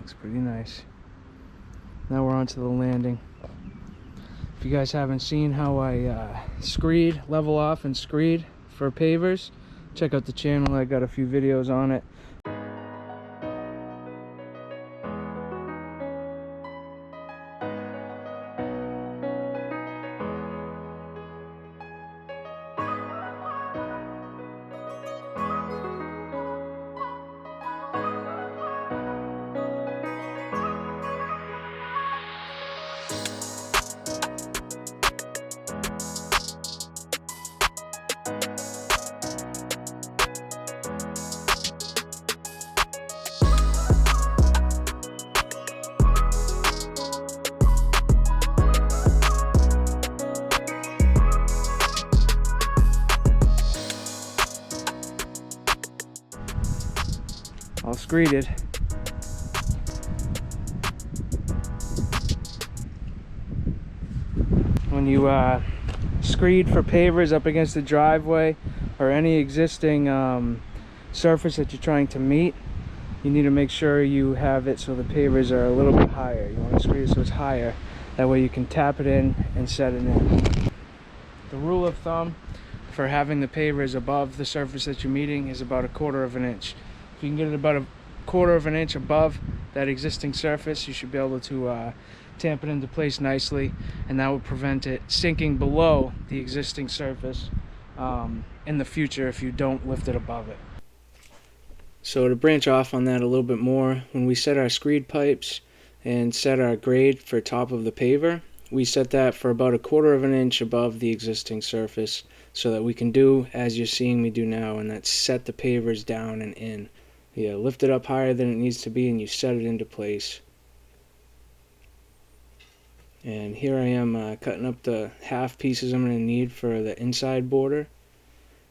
Looks pretty nice. Now we're on to the landing. If you guys haven't seen how I screed, level off and screed for pavers, check out the channel. I got a few videos on it. All screeded. When you screed for pavers up against the driveway or any existing surface that you're trying to meet, you need to make sure you have it so the pavers are a little bit higher. You want to screed it so it's higher. That way you can tap it in and set it in. The rule of thumb for having the pavers above the surface that you're meeting is about 1/4 of an inch. If you can get it about 1/4 of an inch above that existing surface, you should be able to tamp it into place nicely, and that will prevent it sinking below the existing surface in the future if you don't lift it above it. So to branch off on that a little bit more, when we set our screed pipes and set our grade for top of the paver, we set that for about 1/4 of an inch above the existing surface so that we can do as you're seeing me do now, and that's set the pavers down and in. Yeah, lift it up higher than it needs to be and you set it into place. And here I am cutting up the half pieces I'm going to need for the inside border.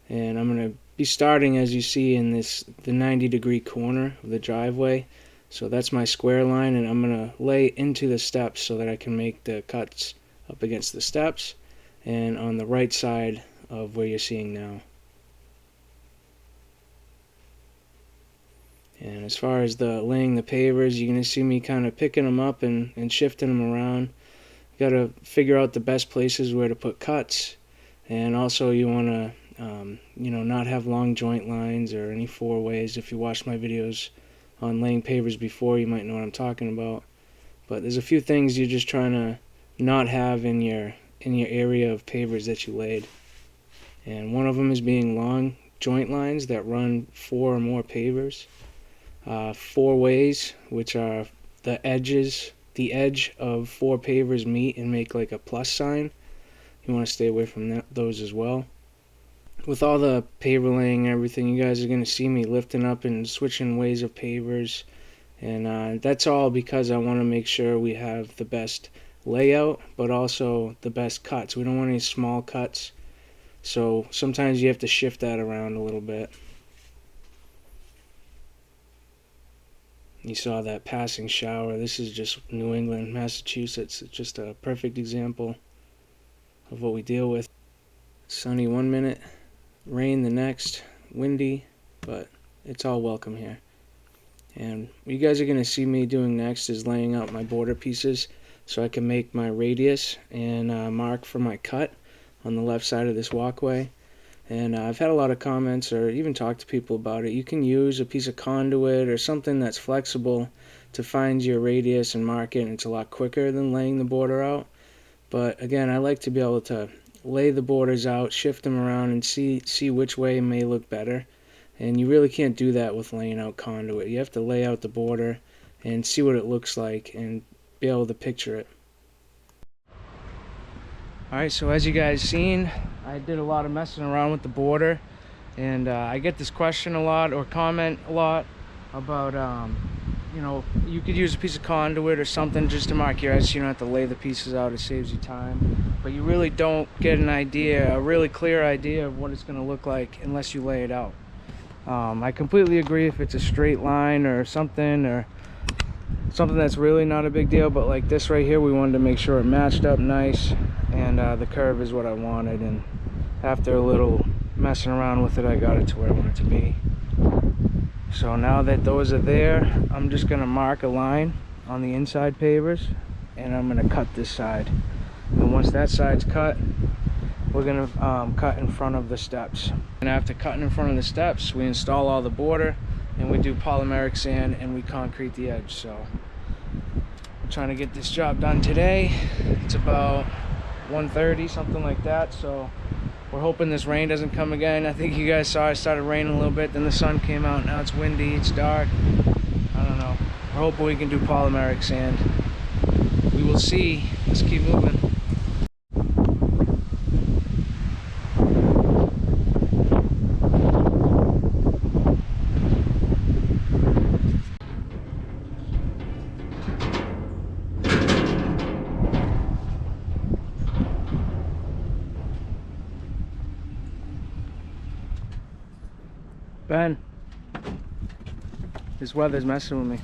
And I'm going to be starting, as you see, in the 90-degree corner of the driveway. So that's my square line, and I'm going to lay into the steps so that I can make the cuts up against the steps and on the right side of where you're seeing now. And as far as the laying the pavers, you're going to see me kind of picking them up and shifting them around. You got to figure out the best places where to put cuts, and also you want to not have long joint lines or any four-ways. If you watched my videos on laying pavers before, you might know what I'm talking about. But there's a few things you're just trying to not have in your area of pavers that you laid. And one of them is being long joint lines that run 4 or more pavers. 4 ways, which are the edge of 4 pavers meet and make like a plus sign. You want to stay away from those as well. With all the paver laying and everything, you guys are going to see me lifting up and switching ways of pavers, and that's all because I want to make sure we have the best layout but also the best cuts. We don't want any small cuts, so sometimes you have to shift that around a little bit. You saw that passing shower. This is just New England, Massachusetts. It's just a perfect example of what we deal with. Sunny one minute, rain the next, windy, but it's all welcome here. And what you guys are going to see me doing next is laying out my border pieces so I can make my radius and mark for my cut on the left side of this walkway. And I've had a lot of comments or even talked to people about it. You can use a piece of conduit or something that's flexible to find your radius and mark it, and it's a lot quicker than laying the border out. But again, I like to be able to lay the borders out, shift them around, and see which way may look better. And you really can't do that with laying out conduit. You have to lay out the border and see what it looks like and be able to picture it. Alright, so as you guys seen, I did a lot of messing around with the border, and I get this question a lot or comment a lot about you could use a piece of conduit or something just to mark your edge so you don't have to lay the pieces out. It saves you time, but you really don't get a really clear idea of what it's going to look like unless you lay it out. I completely agree if it's a straight line or something that's really not a big deal, but like this right here, we wanted to make sure it matched up nice, and the curve is what I wanted, and after a little messing around with it, I got it to where I want it to be. So now that those are there, I'm just gonna mark a line on the inside pavers, and I'm gonna cut this side. And once that side's cut, we're gonna cut in front of the steps. And after cutting in front of the steps, we install all the border, and we do polymeric sand, and we concrete the edge. So I'm trying to get this job done today. It's about 1:30, something like that. So we're hoping this rain doesn't come again. I think you guys saw it started raining a little bit, then the sun came out. Now it's windy, it's dark. I don't know. We're hoping we can do polymeric sand. We will see. Let's keep moving. Ben, this weather's messing with me.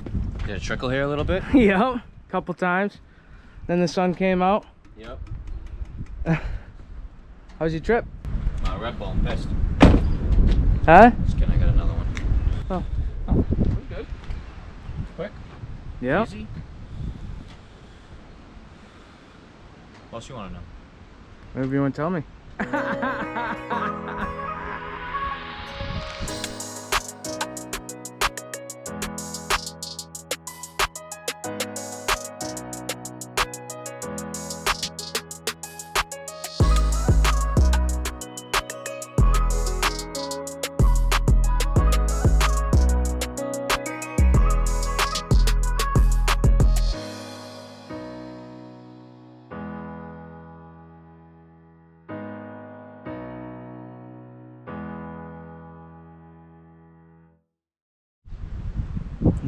Did it trickle here a little bit? Yep, couple times. Then the sun came out. Yep. How's your trip? Red Bull, I'm pissed. Huh? Just kidding, I got another one. Oh. Oh, pretty good. Quick. Yeah. Easy. What else you want to know? Whatever you want to tell me.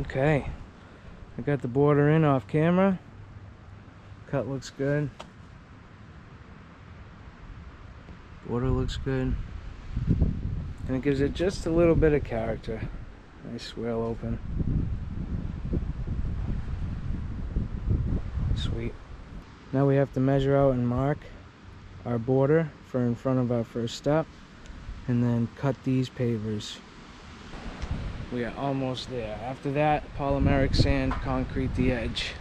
Okay, I got the border in off camera. Cut looks good. Border looks good. And it gives it just a little bit of character. Nice swale open. Sweet. Now we have to measure out and mark our border for in front of our first step, and then cut these pavers. We are almost there. After that, polymeric sand, concrete the edge.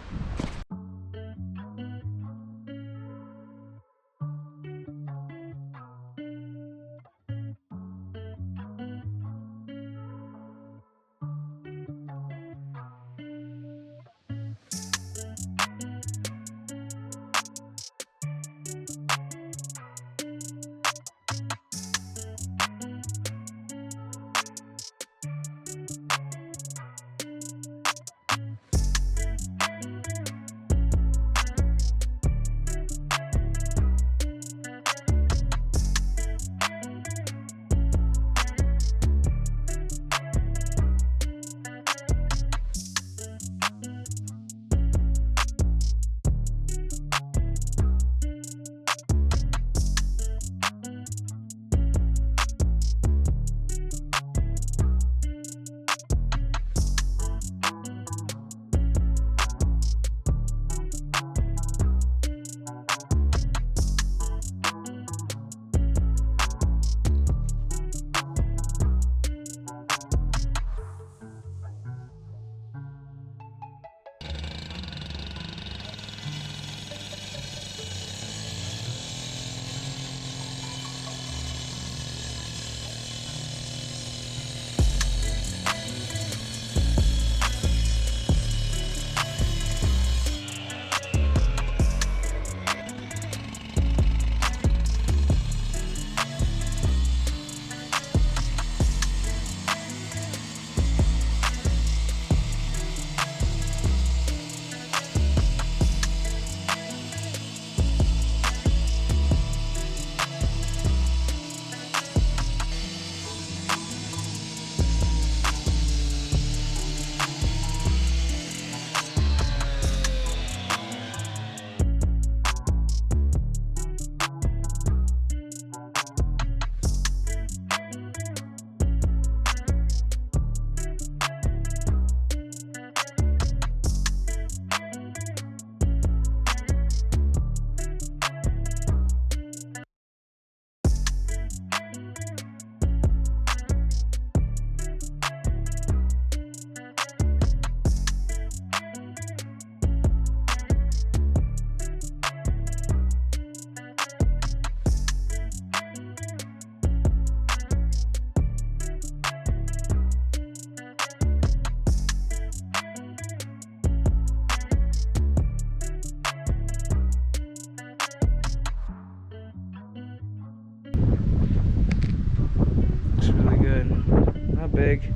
big.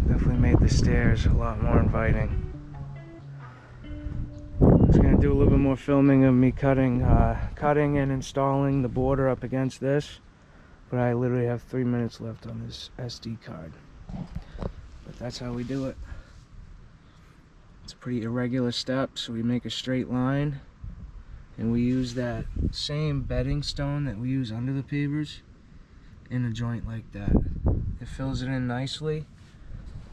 Definitely made the stairs a lot more inviting. I'm just gonna do a little bit more filming of me cutting and installing the border up against this, but I literally have 3 minutes left on this SD card. But that's how we do it. It's pretty irregular steps, so we make a straight line, and we use that same bedding stone that we use under the pavers in a joint like that. It fills it in nicely,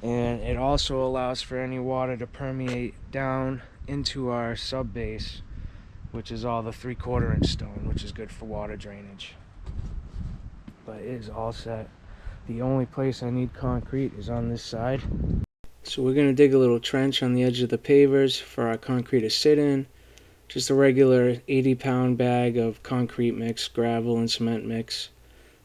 and it also allows for any water to permeate down into our sub base, which is all the 3/4 inch stone, which is good for water drainage. But it is all set. The only place I need concrete is on this side. So we're going to dig a little trench on the edge of the pavers for our concrete to sit in. Just a regular 80-pound bag of concrete mix, gravel and cement mix.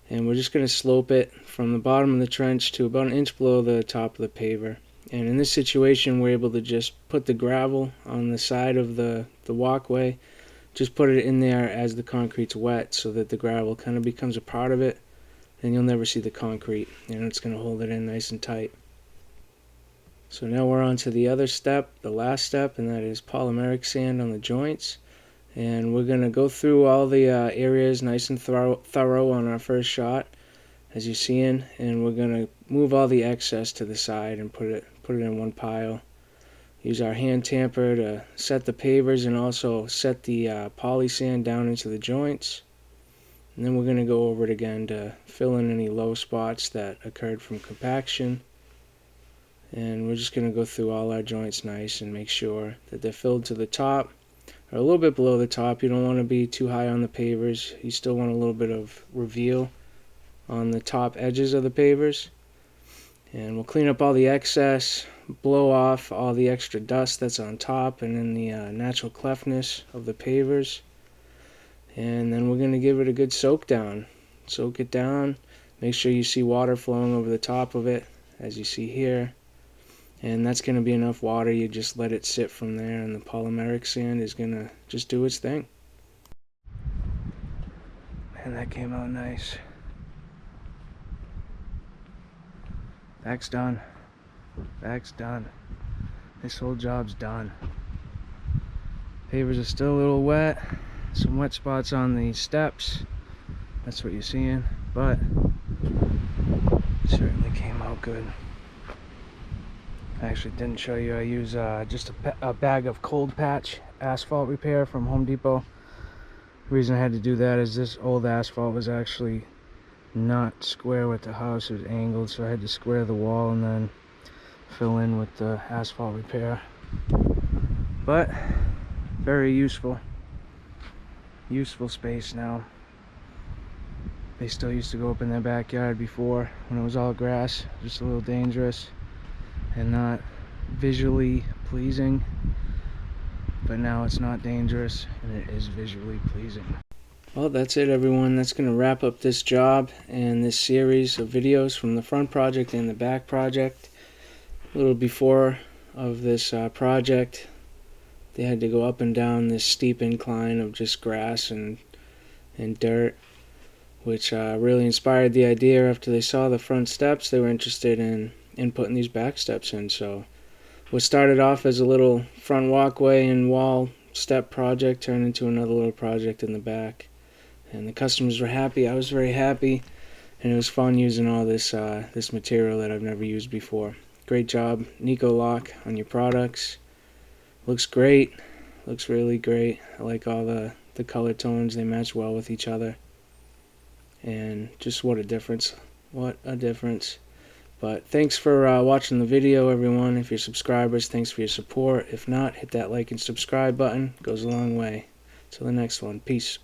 And we're just going to slope it from the bottom of the trench to about an inch below the top of the paver. And in this situation, we're able to just put the gravel on the side of the walkway. Just put it in there as the concrete's wet so that the gravel kind of becomes a part of it. And you'll never see the concrete. And it's going to hold it in nice and tight. So now we're on to the other step, the last step, and that is polymeric sand on the joints. And we're going to go through all the areas nice and thorough on our first shot, as you're seeing, and we're going to move all the excess to the side and put it in one pile. Use our hand tamper to set the pavers and also set the poly sand down into the joints. And then we're going to go over it again to fill in any low spots that occurred from compaction. And we're just going to go through all our joints nice and make sure that they're filled to the top or a little bit below the top. You don't want to be too high on the pavers. You still want a little bit of reveal on the top edges of the pavers. And we'll clean up all the excess, blow off all the extra dust that's on top and in the natural cleftness of the pavers. And then we're going to give it a good soak down. Soak it down. Make sure you see water flowing over the top of it, as you see here. And that's going to be enough water. You just let it sit from there, and the polymeric sand is going to just do its thing. And that came out nice. Back's done. Back's done. This whole job's done. Pavers are still a little wet. Some wet spots on the steps. That's what you're seeing. But it certainly came out good. I actually didn't show you. I use just a bag of cold patch asphalt repair from Home Depot. The reason I had to do that is this old asphalt was actually not square with the house. It was angled, so I had to square the wall and then fill in with the asphalt repair. But very useful space now. They still used to go up in their backyard before when it was all grass. Just a little dangerous and not visually pleasing, but now it's not dangerous and it is visually pleasing. Well, that's it, everyone. That's going to wrap up this job and this series of videos from the front project and the back project. A little before of this project, they had to go up and down this steep incline of just grass and dirt, which really inspired the idea. After they saw the front steps, they were interested in putting these back steps in. So what started off as a little front walkway and wall step project turned into another little project in the back, and the customers were happy. I was very happy, and it was fun using all this this material that I've never used before. Great job, Nico Lock, on your products. Looks great. Looks really great. I like all the color tones. They match well with each other, and just what a difference. What a difference. But thanks for watching the video, everyone. If you're subscribers, thanks for your support. If not, hit that like and subscribe button. It goes a long way. Till the next one. Peace.